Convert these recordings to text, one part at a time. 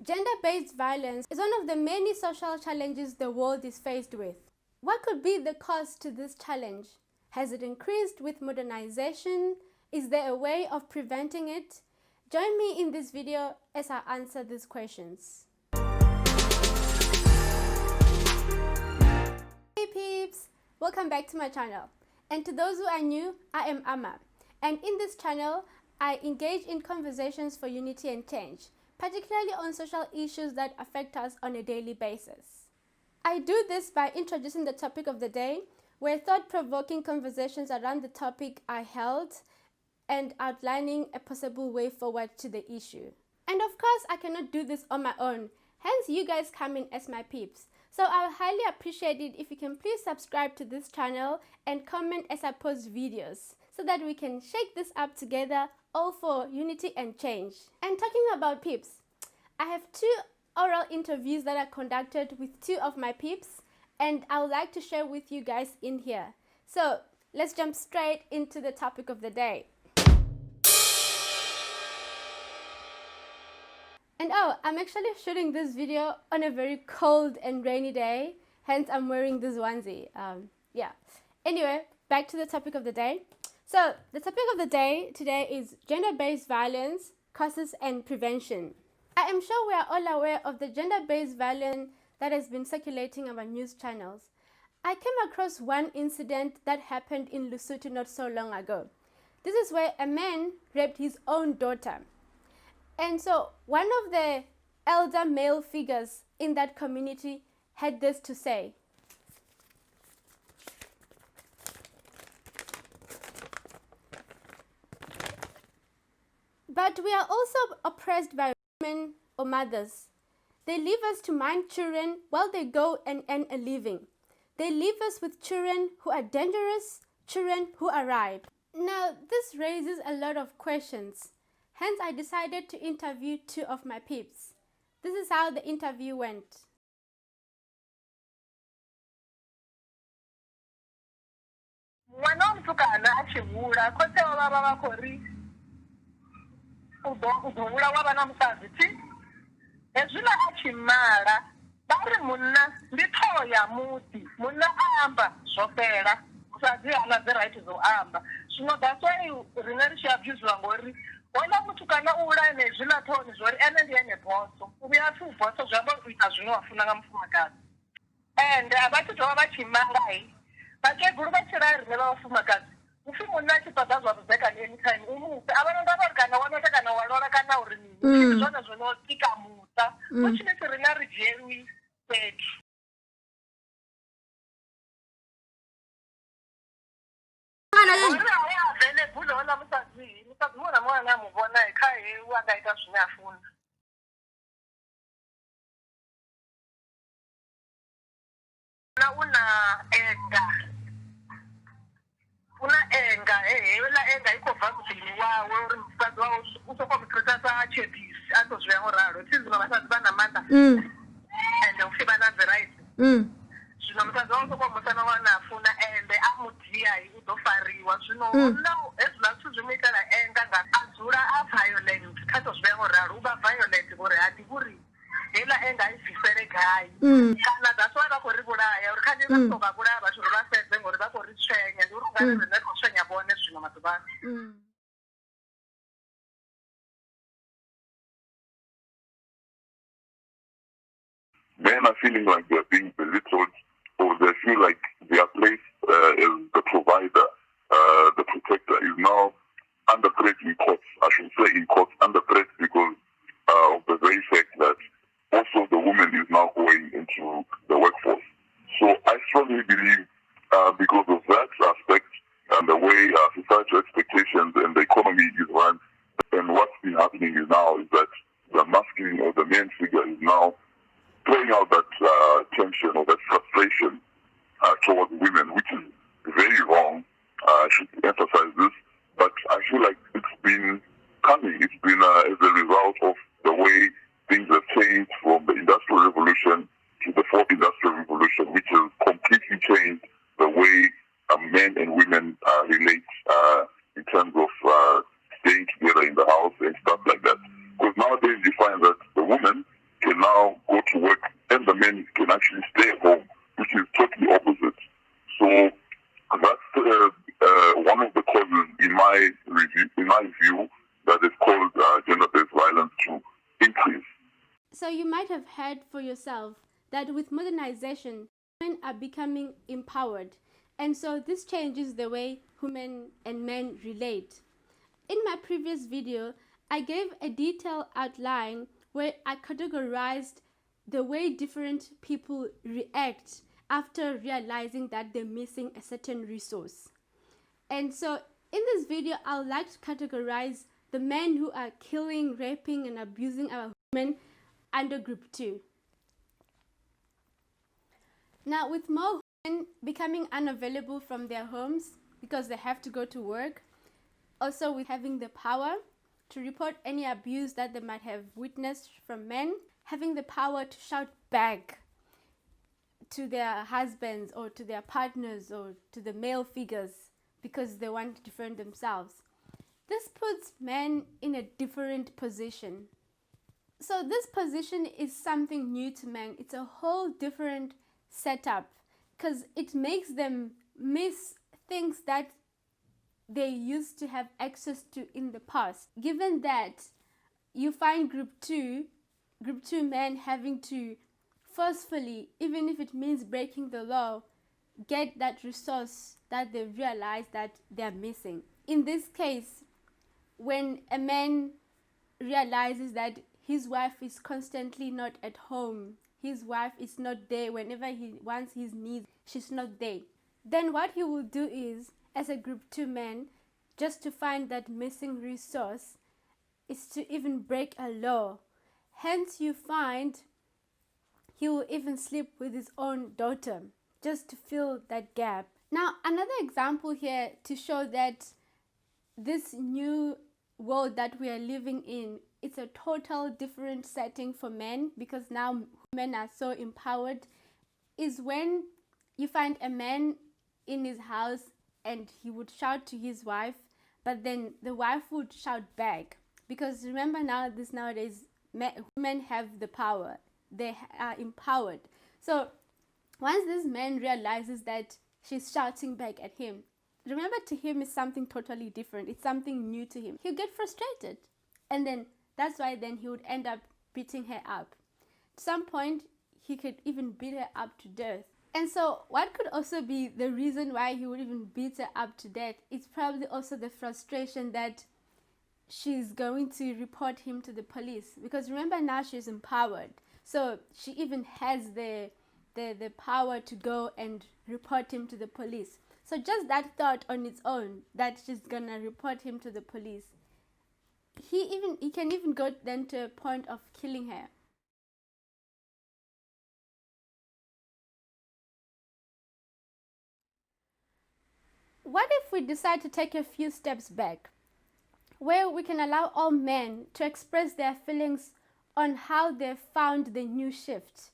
Gender-based violence is one of the many social challenges the world is faced with. What could be the cause to this challenge? Has it increased with modernization? Is there a way of preventing it? Join me in this video as I answer these questions. Hey peeps! Welcome back to my channel. And to those who are new, I am Amma. And in this channel, I engage in conversations for unity and change, particularly on social issues that affect us on a daily basis. I do this by introducing the topic of the day, where thought-provoking conversations around the topic are held, and outlining a possible way forward to the issue. And of course, I cannot do this on my own, hence you guys come in as my peeps. So I would highly appreciate it if you can please subscribe to this channel and comment as I post videos, so that we can shake this up together, all for unity and change. And talking about peeps, I have 2 oral interviews that I conducted with 2 of my peeps, and I would like to share with you guys in here. So let's jump straight into the topic of the day. And oh, I'm actually shooting this video on a very cold and rainy day, hence I'm wearing this onesie. Yeah. Anyway, back to the topic of the day. So the topic of the day today is gender-based violence, causes and prevention. I am sure we are all aware of the gender-based violence that has been circulating on our news channels. I came across one incident that happened in Lesotho not so long ago. This is where a man raped his own daughter. And so one of the elder male figures in that community had this to say. But we are also oppressed by women or mothers. They leave us to mind children while they go and earn a living. They leave us with children who are dangerous, children who are ripe. Now, this raises a lot of questions. Hence, I decided to interview 2 of my peeps. This is how the interview went. Wala mutukana ula nezvila thoni zvori ene ndiye boso uya fu boso zvabo kuita zvino wafuna ngamufumakazi and abati tova vachimanga vakeguru vachirari nevafumakazi ufumuna chipadazwa kuzeka anytime umupe avana ndavari kana wanota kana walora kana uri nini zvona zvinotika muta uchineti rina rijerwi petu. Una enga enga ikobva muzvinhu wawe uri mufadzi wawo usokomukirisa sachepisi atozviyango raro tizino vasati vana manda and ufibana the right zvino mukadzi wawo usokomusana wanafuna ende amudhiyai udofariwa zvino ezvinatsu zvinoitana enga ngazura aviolent katozviyango raro uba violent kuri handikuri hela enga izviseregai kana dzaswara kuribulaya uri kandinasoka kulaya vachuru vasedze ngori vakoritsvenya ndiri ugare rwinekutsvenya bone zvino madzibasa. Men are feeling like they're being belittled, or they feel like their place as the provider, the protector, is now under threat in courts. I should say in courts, under threat because of the very fact that also the woman is now going into the workforce. So I strongly believe because of that aspect and the way societal expectations and the economy is run, and what's been happening is now is that the masculine or the male figure is now playing out that tension or that frustration towards women, which is very wrong. I should emphasize this, but I feel like it's been coming. It's been as a result of the way things have changed from the Industrial Revolution to the Fourth Industrial Revolution, which has completely changed the way men and women relate in terms of staying together in the house and stuff like that. Because nowadays you find that the woman now go to work and the men can actually stay at home, which is totally opposite. So that's one of the causes in my view, that is called gender-based violence to increase. So you might have heard for yourself that with modernization, women are becoming empowered. And so this changes the way women and men relate. In my previous video, I gave a detailed outline where I categorized the way different people react after realizing that they're missing a certain resource. And so in this video, I would like to categorize the men who are killing, raping, and abusing our women under group 2. Now, with more women becoming unavailable from their homes because they have to go to work, also with having the power to report any abuse that they might have witnessed from men, having the power to shout back to their husbands or to their partners or to the male figures because they want to defend themselves. This puts men in a different position. So this position is something new to men. It's a whole different setup because it makes them miss things that they used to have access to in the past. Given that you find group 2 men having to forcefully, even if it means breaking the law, get that resource that they realize that they're missing. In this case, when a man realizes that his wife is constantly not at home, his wife is not there whenever he wants his needs, she's not there, then what he will do is, as a group 2 man, just to find that missing resource, is to even break a law. Hence you find he will even sleep with his own daughter just to fill that gap. Now, another example here to show that this new world that we are living in, it's a total different setting for men because now men are so empowered, is when you find a man in his house and he would shout to his wife, but then the wife would shout back. Because remember nowadays, women have the power. They are empowered. So once this man realizes that she's shouting back at him, remember, to him is something totally different. It's something new to him. He'll get frustrated. And then that's why then he would end up beating her up. At some point, he could even beat her up to death. And so what could also be the reason why he would even beat her up to death? It's probably also the frustration that she's going to report him to the police. Because remember, now she's empowered. So she even has the power to go and report him to the police. So just that thought on its own, that she's gonna report him to the police, he can even go then to a point of killing her. What if we decide to take a few steps back, where we can allow all men to express their feelings on how they found the new shift,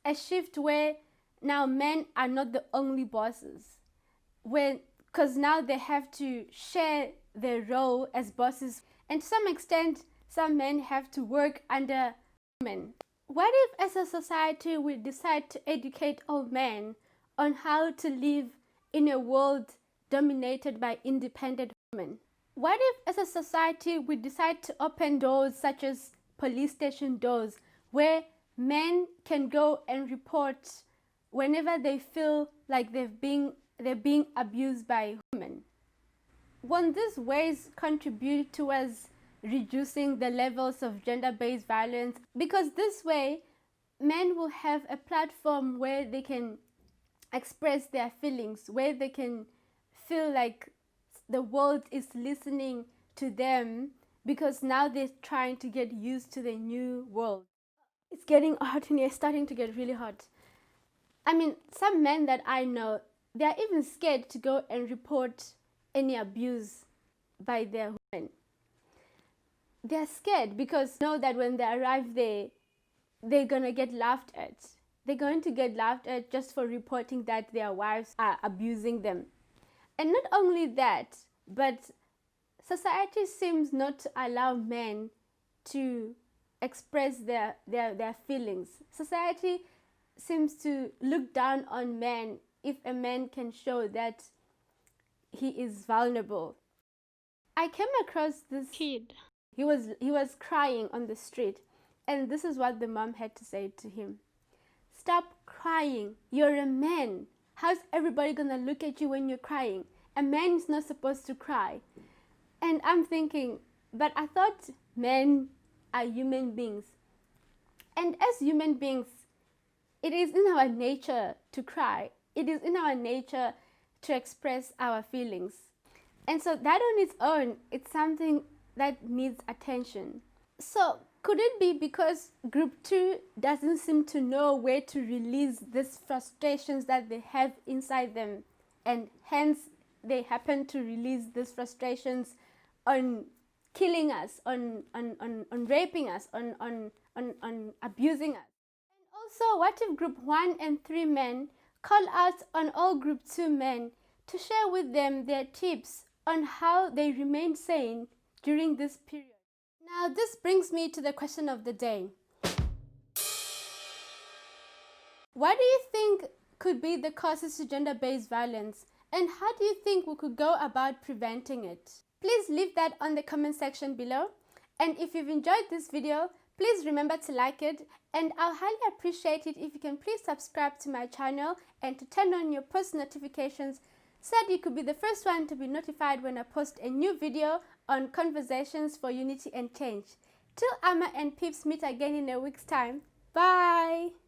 a shift where now men are not the only bosses, because now they have to share their role as bosses, and to some extent some men have to work under women. What if as a society we decide to educate all men on how to live in a world dominated by independent women? What if as a society we decide to open doors such as police station doors, where men can go and report whenever they feel like they're being abused by women? Won't these ways contribute towards reducing the levels of gender-based violence? Because this way, men will have a platform where they can express their feelings, where they can feel like the world is listening to them, because now they're trying to get used to the new world. It's getting hot in here, it's starting to get really hot. I mean, some men that I know, they're even scared to go and report any abuse by their women. They're scared because they know that when they arrive there, they're gonna get laughed at. They're going to get laughed at just for reporting that their wives are abusing them. And not only that, but society seems not to allow men to express their feelings. Society seems to look down on men if a man can show that he is vulnerable. I came across this kid. He was crying on the street, and this is what the mom had to say to him. Stop crying. You're a man. How's everybody gonna look at you when you're crying? A man is not supposed to cry. And I'm thinking, but I thought men are human beings. And as human beings, it is in our nature to cry. It is in our nature to express our feelings. And so that on its own, it's something that needs attention. So could it be because group 2 doesn't seem to know where to release these frustrations that they have inside them, and hence they happen to release these frustrations on killing us, on raping us, on abusing us? And also, what if group 1 and 3 men call out on all group 2 men to share with them their tips on how they remain sane during this period? Now, this brings me to the question of the day. What do you think could be the causes to gender-based violence, and how do you think we could go about preventing it? Please leave that on the comment section below. And if you've enjoyed this video, please remember to like it, and I'll highly appreciate it if you can please subscribe to my channel and to turn on your post notifications so that you could be the first one to be notified when I post a new video on conversations for unity and change. Till Amma and Peeps meet again in a week's time. Bye!